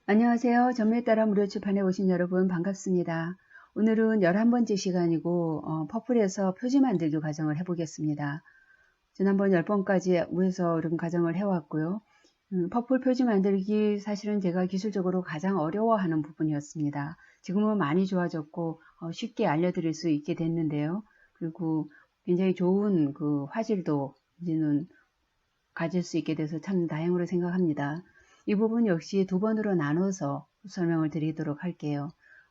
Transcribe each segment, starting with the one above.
안녕하세요. 전매에 따라 무료 출판에 오신 여러분 반갑습니다. 오늘은 11번째 시간이고 퍼플에서 표지 만들기 과정을 해보겠습니다. 지난번 10번까지 위에서 이런 과정을 해왔고요. 퍼플 표지 만들기 사실은 제가 기술적으로 가장 어려워하는 부분이었습니다. 지금은 많이 좋아졌고 쉽게 알려드릴 수 있게 됐는데요. 그리고 굉장히 좋은 그 화질도 이제는 가질 수 있게 돼서 참 다행으로 생각합니다. 이 부분 역시 두 번으로 나눠서 설명을 드리도록 할게요.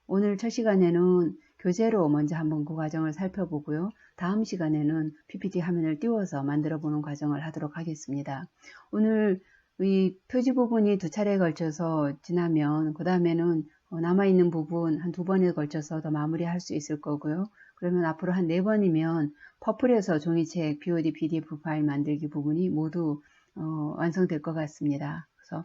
오늘 첫 시간에는 교재로 먼저 한번 그 과정을 살펴보고요. 다음 시간에는 PPT 화면을 띄워서 만들어 보는 과정을 하도록 하겠습니다. 오늘 이 표지 부분이 두 차례에 걸쳐서 지나면 그 다음에는 남아있는 부분 한 두 번에 걸쳐서 더 마무리할 수 있을 거고요. 그러면 앞으로 한 네 번이면 퍼플에서 종이책 BOD PDF 파일 만들기 부분이 모두 완성될 것 같습니다. 그래서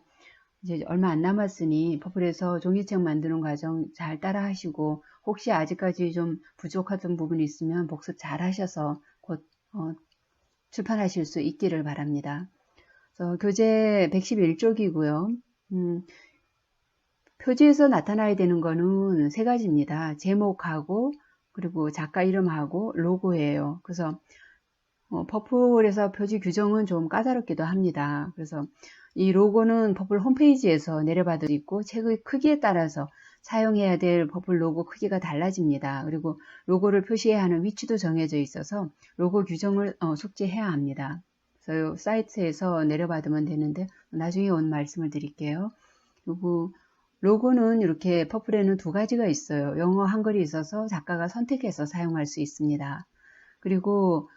이제 얼마 안 남았으니 퍼플에서 종이책 만드는 과정 잘 따라 하시고 혹시 아직까지 좀 부족하던 부분이 있으면 복습 잘 하셔서 곧 출판하실 수 있기를 바랍니다. 그래서 교재 111쪽이고요. 표지에서 나타나야 되는 거는 세 가지입니다. 제목하고 그리고 작가 이름하고 로고예요. 그래서 퍼플에서 표지 규정은 좀 까다롭기도 합니다. 그래서 이 로고는 퍼플 홈페이지에서 내려받을 수 있고 책의 크기에 따라서 사용해야 될 퍼플 로고 크기가 달라집니다. 그리고 로고를 표시해야 하는 위치도 정해져 있어서 로고 규정을 숙지해야 합니다. 그래서 사이트에서 내려받으면 되는데 나중에 온 말씀을 드릴게요. 그리고 로고는 이렇게 퍼플에는 두 가지가 있어요. 영어 한글이 있어서 작가가 선택해서 사용할 수 있습니다. 그리고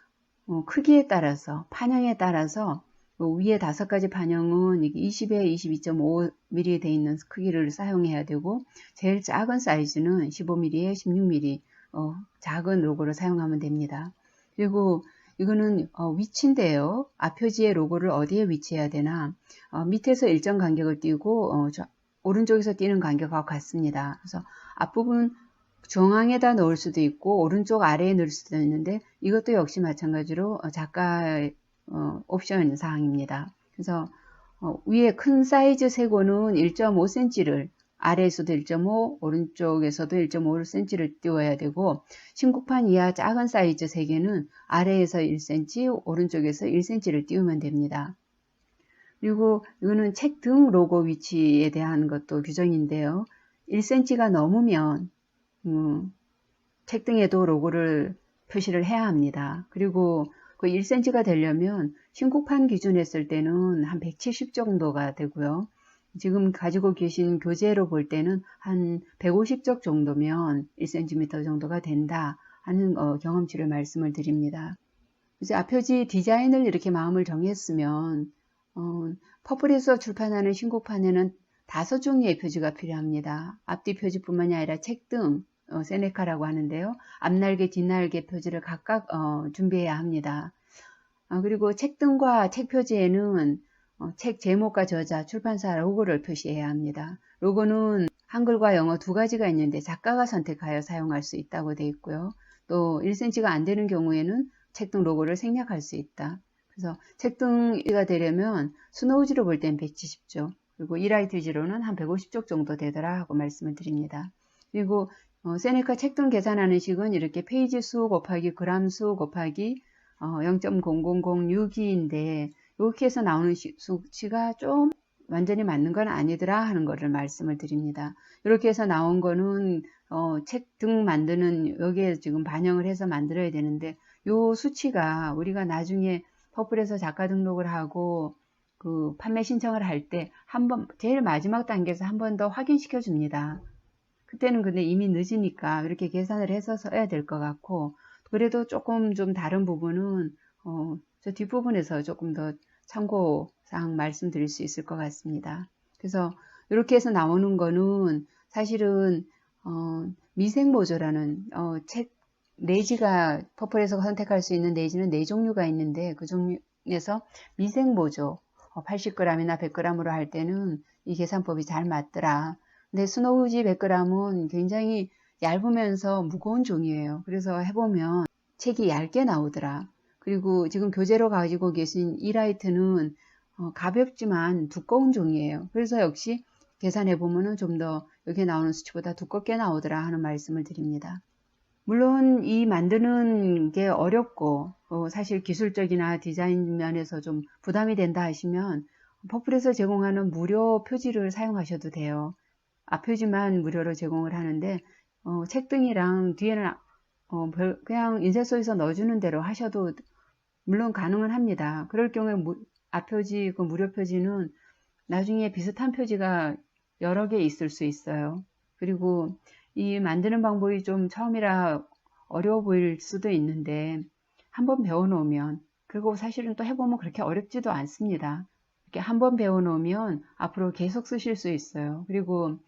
크기에 따라서 판형에 따라서 위에 5가지 판형은 20에 22.5mm 돼 있는 크기를 사용해야 되고 제일 작은 사이즈는 15mm에 16mm 작은 로고를 사용하면 됩니다. 그리고 이거는 위치인데요. 앞표지의 로고를 어디에 위치해야 되나 밑에서 일정 간격을 띄우고 오른쪽에서 띄는 간격하고 같습니다. 그래서 앞부분 중앙에다 넣을 수도 있고 오른쪽 아래에 넣을 수도 있는데 이것도 역시 마찬가지로 작가의 옵션 사항입니다. 그래서 위에 큰 사이즈 세고는 1.5cm를 아래에서도 1.5, 오른쪽에서도 1.5cm를 띄워야 되고 신국판 이하 작은 사이즈 3개는 아래에서 1cm, 오른쪽에서 1cm를 띄우면 됩니다. 그리고 이거는 책 등 로고 위치에 대한 것도 규정인데요. 1cm가 넘으면 책등에도 로고를 표시를 해야 합니다. 그리고 그 1cm가 되려면 신국판 기준 했을 때는 한 170 정도가 되고요. 지금 가지고 계신 교재로 볼 때는 한 150쪽 정도면 1cm 정도가 된다 하는 경험치를 말씀을 드립니다. 이제 앞표지 디자인을 이렇게 마음을 정했으면 퍼플에서 출판하는 신곡판에는 5종류의 표지가 필요합니다. 앞뒤 표지뿐만이 아니라 책등 세네카라고 하는데요. 앞날개, 뒷날개 표지를 각각 준비해야 합니다. 그리고 책등과 책 표지에는 책 제목과 저자, 출판사 로고를 표시해야 합니다. 로고는 한글과 영어 두 가지가 있는데 작가가 선택하여 사용할 수 있다고 되어 있고요. 또 1cm가 안 되는 경우에는 책등 로고를 생략할 수 있다. 그래서 책등이가 되려면 스노우지로 볼 땐 170쪽, 그리고 이라이트지로는 한 150쪽 정도 되더라 하고 말씀을 드립니다. 그리고 세네카 책등 계산하는 식은 이렇게 페이지 수 곱하기 그람 수 곱하기 0.00062인데 이렇게 해서 나오는 수치가 좀 완전히 맞는 건 아니더라 하는 거를 말씀을 드립니다. 이렇게 해서 나온 거는 책 등 만드는 여기에 지금 반영을 해서 만들어야 되는데 요 수치가 우리가 나중에 퍼플에서 작가 등록을 하고 그 판매 신청을 할 때 한번 제일 마지막 단계에서 한 번 더 확인시켜 줍니다. 그때는 근데 이미 늦으니까 이렇게 계산을 해서 써야 될 것 같고 그래도 조금 좀 다른 부분은 저 뒷부분에서 조금 더 참고사항 말씀드릴 수 있을 것 같습니다. 그래서 이렇게 해서 나오는 거는 사실은 미생모조라는 책 내지가 퍼플에서 선택할 수 있는 내지는 4종류가 있는데 그 중에서 미생모조 80g이나 100g으로 할 때는 이 계산법이 잘 맞더라. 근데 스노우지 100g은 굉장히 얇으면서 무거운 종이에요. 그래서 해보면 책이 얇게 나오더라. 그리고 지금 교재로 가지고 계신 이라이트는 가볍지만 두꺼운 종이에요. 그래서 역시 계산해 보면은 좀 더 여기 나오는 수치보다 두껍게 나오더라 하는 말씀을 드립니다. 물론 이 만드는 게 어렵고 사실 기술적이나 디자인 면에서 좀 부담이 된다 하시면 퍼플에서 제공하는 무료 표지를 사용하셔도 돼요. 앞표지만 무료로 제공을 하는데 책등이랑 뒤에는 그냥 인쇄소에서 넣어주는 대로 하셔도 물론 가능은 합니다. 그럴 경우에 앞표지, 그 무료 표지는 나중에 비슷한 표지가 여러 개 있을 수 있어요. 그리고 이 만드는 방법이 좀 처음이라 어려워 보일 수도 있는데 한번 배워놓으면, 그리고 사실은 또 해보면 그렇게 어렵지도 않습니다. 이렇게 한번 배워놓으면 앞으로 계속 쓰실 수 있어요. 그리고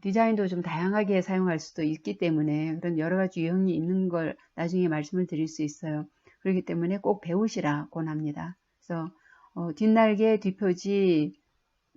디자인도 좀 다양하게 사용할 수도 있기 때문에 그런 여러 가지 유형이 있는 걸 나중에 말씀을 드릴 수 있어요. 그렇기 때문에 꼭 배우시라 권합니다. 그래서 뒷날개, 뒷표지,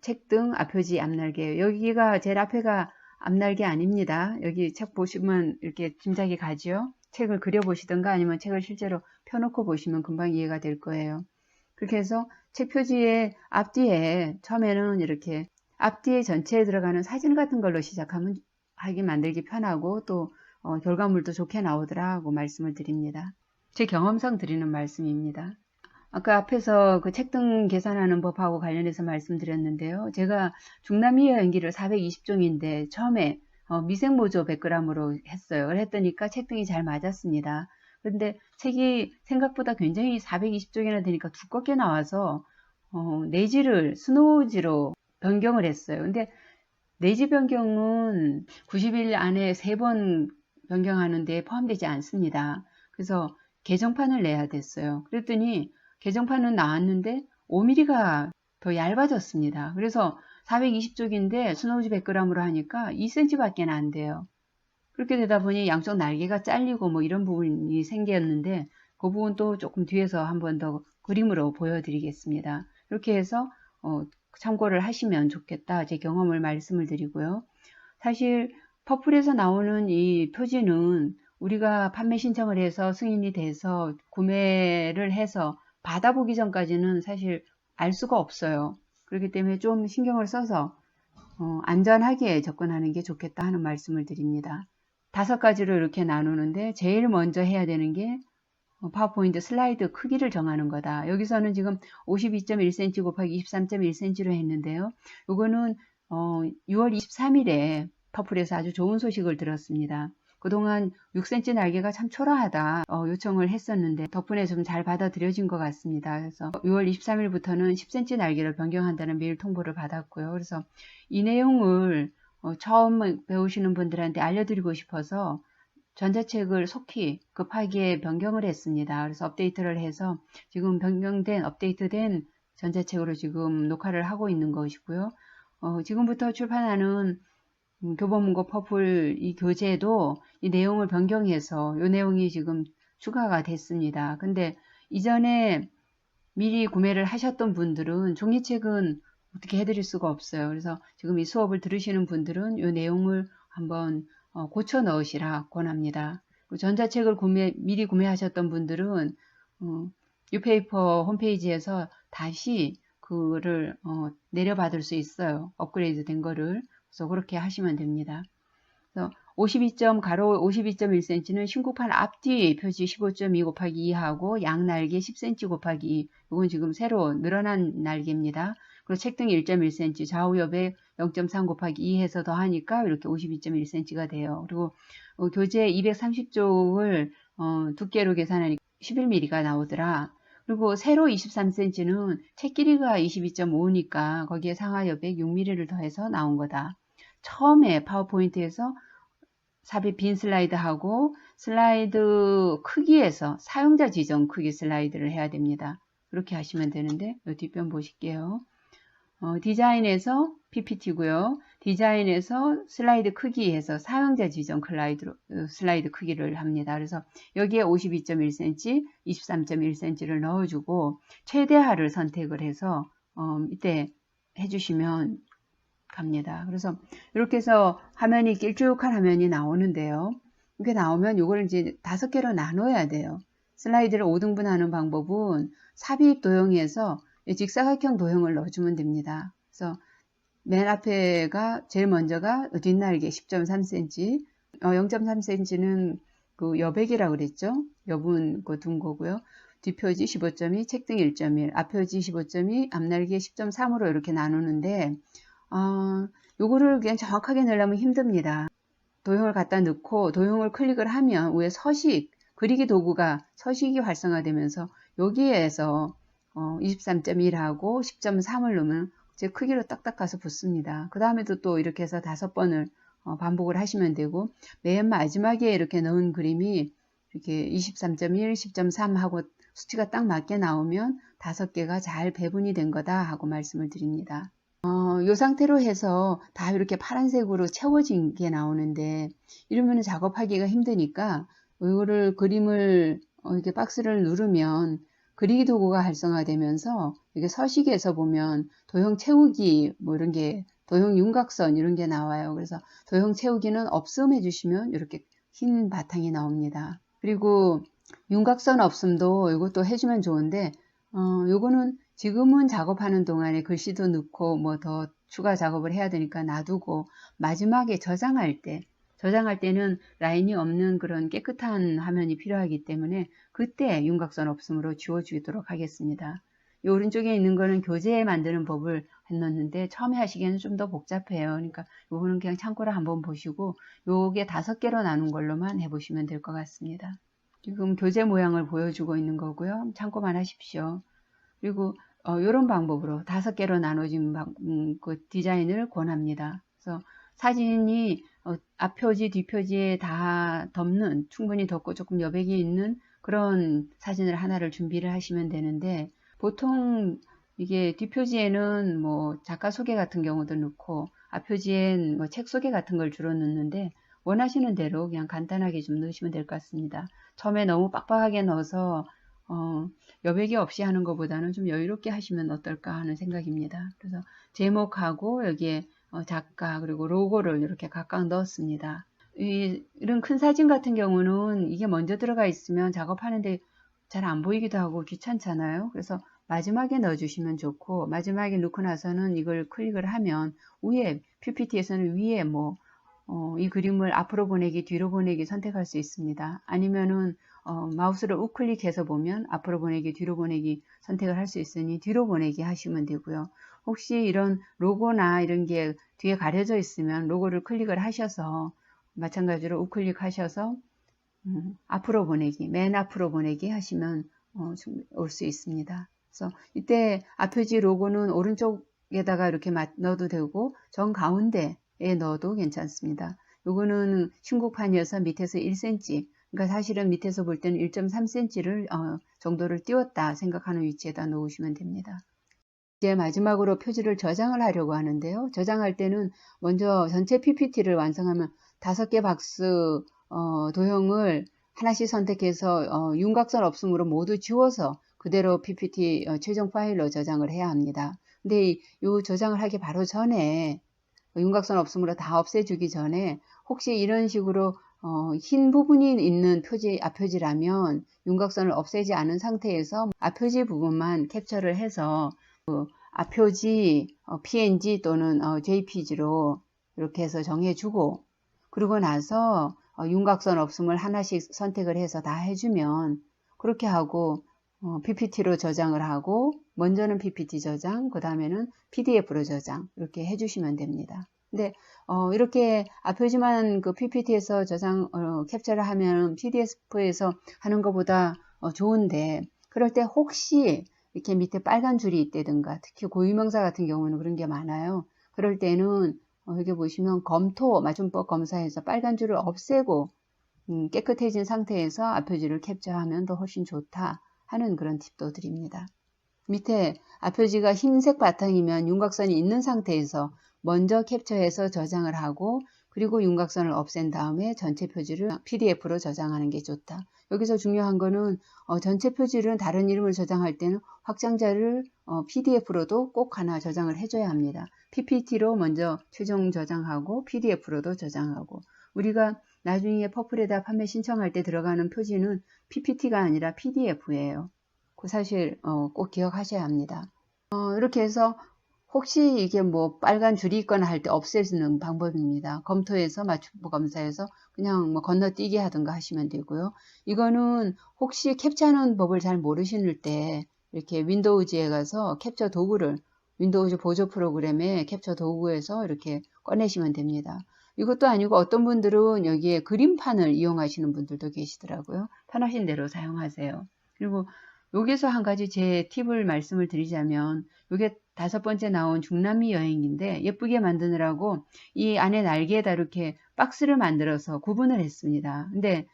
책등, 앞표지, 앞날개. 여기가 제일 앞에가 앞날개 아닙니다. 여기 책 보시면 이렇게 짐작이 가죠. 책을 그려보시든가 아니면 책을 실제로 펴놓고 보시면 금방 이해가 될 거예요. 그렇게 해서 책 표지의 앞뒤에 처음에는 이렇게 앞뒤에 전체에 들어가는 사진 같은 걸로 시작하면 하기 만들기 편하고 또 결과물도 좋게 나오더라 하고 말씀을 드립니다. 제 경험상 드리는 말씀입니다. 아까 앞에서 그 책등 계산하는 법하고 관련해서 말씀드렸는데요. 제가 중남미의 연기를 420종인데 처음에 미생모조 100g으로 했어요. 했더니까 책등이 잘 맞았습니다. 그런데 책이 생각보다 굉장히 420종이나 되니까 두껍게 나와서 내지를 스노우지로 변경을 했어요. 근데 내지 변경은 90일 안에 3번 변경하는 데 포함되지 않습니다. 그래서 개정판을 내야 됐어요. 그랬더니 개정판은 나왔는데 5mm가 더 얇아졌습니다. 그래서 420쪽인데 스노우지 100g으로 하니까 2cm 밖에 안 돼요. 그렇게 되다 보니 양쪽 날개가 잘리고 뭐 이런 부분이 생겼는데 그 부분도 조금 뒤에서 한 번 더 그림으로 보여드리겠습니다. 이렇게 해서 참고를 하시면 좋겠다. 제 경험을 말씀을 드리고요. 사실 퍼플에서 나오는 이 표지는 우리가 판매 신청을 해서 승인이 돼서 구매를 해서 받아보기 전까지는 사실 알 수가 없어요. 그렇기 때문에 좀 신경을 써서 안전하게 접근하는 게 좋겠다 하는 말씀을 드립니다. 5가지로 이렇게 나누는데 제일 먼저 해야 되는 게 파워포인트 슬라이드 크기를 정하는 거다. 여기서는 지금 52.1cm 곱하기 23.1cm로 했는데요. 이거는 6월 23일에 퍼플에서 아주 좋은 소식을 들었습니다. 그동안 6cm 날개가 참 초라하다 요청을 했었는데 덕분에 좀 잘 받아들여진 것 같습니다. 그래서 6월 23일부터는 10cm 날개를 변경한다는 메일 통보를 받았고요. 그래서 이 내용을 처음 배우시는 분들한테 알려드리고 싶어서 전자책을 속히 급하게 변경을 했습니다. 그래서 업데이트를 해서 지금 업데이트된 전자책으로 지금 녹화를 하고 있는 것이고요. 지금부터 출판하는 교보문고 퍼플 이 교재도 이 내용을 변경해서 이 내용이 지금 추가가 됐습니다. 근데 이전에 미리 구매를 하셨던 분들은 종이책은 어떻게 해드릴 수가 없어요. 그래서 지금 이 수업을 들으시는 분들은 이 내용을 한번 고쳐 넣으시라 권합니다. 전자책을 미리 구매하셨던 분들은 뉴페이퍼 홈페이지에서 다시 그거를 내려받을 수 있어요. 업그레이드 된 거를. 그래서 그렇게 하시면 됩니다. 그래서 52.1cm는 신국판 앞뒤 표지 15.2 곱하기 2하고 양날개 10cm 곱하기 2. 이건 지금 새로 늘어난 날개입니다. 그리고 책등이 1.1cm, 좌우 옆에 0.3 곱하기 2 해서 더하니까 이렇게 52.1cm가 돼요. 그리고 교재 230쪽을 두께로 계산하니까 11mm가 나오더라. 그리고 세로 23cm는 책 길이가 22.5니까 거기에 상하 옆에 6mm를 더해서 나온 거다. 처음에 파워포인트에서 삽입 빈 슬라이드하고 슬라이드 크기에서 사용자 지정 크기 슬라이드를 해야 됩니다. 그렇게 하시면 되는데 이 뒷변 보실게요. 디자인에서 PPT고요. 디자인에서 슬라이드 크기에서 사용자 지정 슬라이드 크기를 합니다. 그래서 여기에 52.1cm, 23.1cm를 넣어주고 최대화를 선택을 해서 이때 해주시면 갑니다. 그래서 이렇게 해서 화면이 길쭉한 화면이 나오는데요. 이렇게 나오면 이걸 이제 5개로 나눠야 돼요. 슬라이드를 5등분 하는 방법은 삽입 도형에서 직사각형 도형을 넣어주면 됩니다. 그래서 맨 앞에가 제일 먼저가 뒷날개 10.3cm, 0.3cm는 그 여백이라고 그랬죠. 여분 그 둔 거고요. 뒷표지 15.2, 책등 1.1, 앞표지 15.2, 앞날개 10.3으로 이렇게 나누는데 요거를 그냥 정확하게 넣으려면 힘듭니다. 도형을 갖다 넣고 도형을 클릭을 하면 위에 서식, 그리기 도구가 서식이 활성화되면서 여기에서 23.1하고 10.3을 넣으면 제 크기로 딱딱 가서 붙습니다. 그 다음에도 또 이렇게 해서 5번을 반복을 하시면 되고, 맨 마지막에 이렇게 넣은 그림이 이렇게 23.1, 10.3 하고 수치가 딱 맞게 나오면 5개가 잘 배분이 된 거다 하고 말씀을 드립니다. 이 상태로 해서 다 이렇게 파란색으로 채워진 게 나오는데, 이러면 작업하기가 힘드니까 이거를 그림을 이렇게 박스를 누르면 그리기 도구가 활성화되면서 이게 서식에서 보면 도형 채우기 뭐 이런 게, 도형 윤곽선 이런 게 나와요. 그래서 도형 채우기는 없음 해주시면 이렇게 흰 바탕이 나옵니다. 그리고 윤곽선 없음도 이것도 해주면 좋은데, 요거는 지금은 작업하는 동안에 글씨도 넣고 뭐 더 추가 작업을 해야 되니까 놔두고, 마지막에 저장할 때는 라인이 없는 그런 깨끗한 화면이 필요하기 때문에 그때 윤곽선 없음으로 지워주도록 하겠습니다. 이 오른쪽에 있는 거는 교재 만드는 법을 해놓는데 처음에 하시기에는 좀 더 복잡해요. 그러니까 요거는 그냥 참고로 한번 보시고 요게 5개로 나눈 걸로만 해보시면 될 것 같습니다. 지금 교재 모양을 보여주고 있는 거고요. 참고만 하십시오. 그리고 이런 방법으로 5개로 나눠진 그 디자인을 권합니다. 그래서 사진이 앞표지, 뒷표지에 다 덮는, 충분히 덮고 조금 여백이 있는 그런 사진을 하나를 준비를 하시면 되는데, 보통 이게 뒷표지에는 뭐 작가 소개 같은 경우도 넣고 앞표지엔 뭐 책 소개 같은 걸 주로 넣는데, 원하시는 대로 그냥 간단하게 좀 넣으시면 될 것 같습니다. 처음에 너무 빡빡하게 넣어서 여백이 없이 하는 것보다는 좀 여유롭게 하시면 어떨까 하는 생각입니다. 그래서 제목하고 여기에 작가 그리고 로고를 이렇게 각각 넣었습니다. 이런 큰 사진 같은 경우는 이게 먼저 들어가 있으면 작업하는데 잘 안 보이기도 하고 귀찮잖아요. 그래서 마지막에 넣어주시면 좋고, 마지막에 넣고 나서는 이걸 클릭을 하면 위에, PPT에서는 위에 뭐 이 그림을 앞으로 보내기, 뒤로 보내기 선택할 수 있습니다. 아니면은 마우스를 우클릭해서 보면 앞으로 보내기, 뒤로 보내기 선택을 할 수 있으니 뒤로 보내기 하시면 되고요. 혹시 이런 로고나 이런 게 뒤에 가려져 있으면 로고를 클릭을 하셔서 마찬가지로 우클릭 하셔서 앞으로 보내기, 맨 앞으로 보내기 하시면 올 수 있습니다. 그래서 이때 앞표지 로고는 오른쪽에다가 이렇게 넣어도 되고 정 가운데에 넣어도 괜찮습니다. 요거는 신곡판이어서 밑에서 1cm, 그러니까 사실은 밑에서 볼 때는 1.3cm를 정도를 띄웠다 생각하는 위치에다 놓으시면 됩니다. 이제 마지막으로 표지를 저장을 하려고 하는데요. 저장할 때는 먼저 전체 PPT를 완성하면 5개 박스 도형을 하나씩 선택해서 윤곽선 없음으로 모두 지워서 그대로 PPT 최종 파일로 저장을 해야 합니다. 근데 이 저장을 하기 바로 전에, 윤곽선 없음으로 다 없애주기 전에 혹시 이런 식으로 흰 부분이 있는 표지, 앞표지라면 윤곽선을 없애지 않은 상태에서 앞표지 부분만 캡처를 해서 앞표지 PNG 또는 JPG로 이렇게 해서 정해주고, 그러고 나서 윤곽선 없음을 하나씩 선택을 해서 다 해주면, 그렇게 하고 PPT로 저장을 하고, 먼저는 PPT 저장, 그 다음에는 PDF로 저장, 이렇게 해주시면 됩니다. 근데 이렇게 앞표지만 그 PPT에서 저장 캡처를 하면 PDF에서 하는 것보다 좋은데, 그럴 때 혹시 이렇게 밑에 빨간 줄이 있다든가, 특히 고유명사 같은 경우는 그런 게 많아요. 그럴 때는 여기 보시면 검토 맞춤법 검사에서 빨간 줄을 없애고 깨끗해진 상태에서 앞표지를 캡처하면 더 훨씬 좋다 하는 그런 팁도 드립니다. 밑에 앞표지가 흰색 바탕이면 윤곽선이 있는 상태에서 먼저 캡처해서 저장을 하고, 그리고 윤곽선을 없앤 다음에 전체 표지를 PDF로 저장하는 게 좋다. 여기서 중요한 거는 전체 표지를 다른 이름을 저장할 때는 확장자를 PDF로도 꼭 하나 저장을 해줘야 합니다. PPT로 먼저 최종 저장하고 PDF로도 저장하고, 우리가 나중에 퍼플에다 판매 신청할 때 들어가는 표지는 PPT가 아니라 PDF예요. 그 사실 꼭 기억하셔야 합니다. 이렇게 해서 혹시 이게 뭐 빨간 줄이 있거나 할 때 없애주는 방법입니다. 검토해서 맞춤법 검사해서 그냥 뭐 건너뛰기 하든가 하시면 되고요. 이거는 혹시 캡처하는 법을 잘 모르실 때 이렇게 윈도우즈에 가서 캡처 도구를 윈도우즈 보조 프로그램에 캡처 도구에서 이렇게 꺼내시면 됩니다. 이것도 아니고 어떤 분들은 여기에 그림판을 이용하시는 분들도 계시더라고요. 편하신 대로 사용하세요. 그리고 여기서 한 가지 제 팁을 말씀을 드리자면 이게 5번째 나온 중남미 여행인데 예쁘게 만드느라고 이 안에 날개에다 이렇게 박스를 만들어서 구분을 했습니다. 근데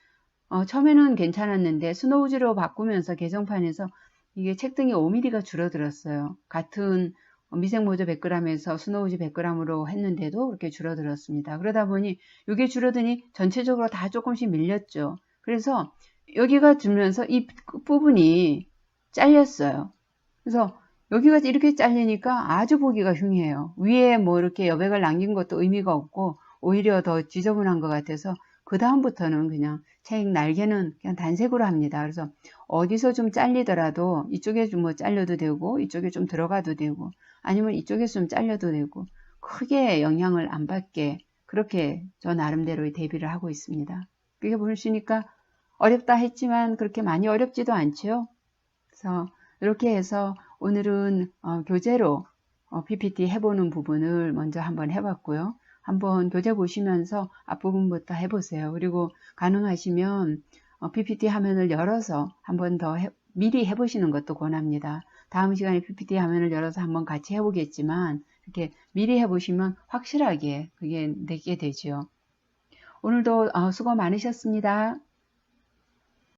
처음에는 괜찮았는데 스노우즈로 바꾸면서 개정판에서 이게 책등이 5mm가 줄어들었어요. 같은 미생모조 100g에서 스노우즈 100g으로 했는데도 그렇게 줄어들었습니다. 그러다 보니 이게 줄어드니 전체적으로 다 조금씩 밀렸죠. 그래서 여기가 줄면서 이 끝부분이 잘렸어요. 그래서 여기가 이렇게 잘리니까 아주 보기가 흉해요. 위에 뭐 이렇게 여백을 남긴 것도 의미가 없고 오히려 더 지저분한 것 같아서 그 다음부터는 그냥 책 날개는 그냥 단색으로 합니다. 그래서 어디서 좀 잘리더라도 이쪽에 좀 뭐 잘려도 되고 이쪽에 좀 들어가도 되고 아니면 이쪽에서 좀 잘려도 되고 크게 영향을 안 받게 그렇게 저 나름대로의 대비를 하고 있습니다. 그게 보시니까 어렵다 했지만 그렇게 많이 어렵지도 않죠. 그래서 이렇게 해서 오늘은 교재로 PPT 해보는 부분을 먼저 한번 해봤고요. 한번 교재 보시면서 앞부분부터 해보세요. 그리고 가능하시면 PPT 화면을 열어서 한번 더 미리 해보시는 것도 권합니다. 다음 시간에 PPT 화면을 열어서 한번 같이 해보겠지만 이렇게 미리 해보시면 확실하게 그게 되게 되죠. 오늘도 수고 많으셨습니다.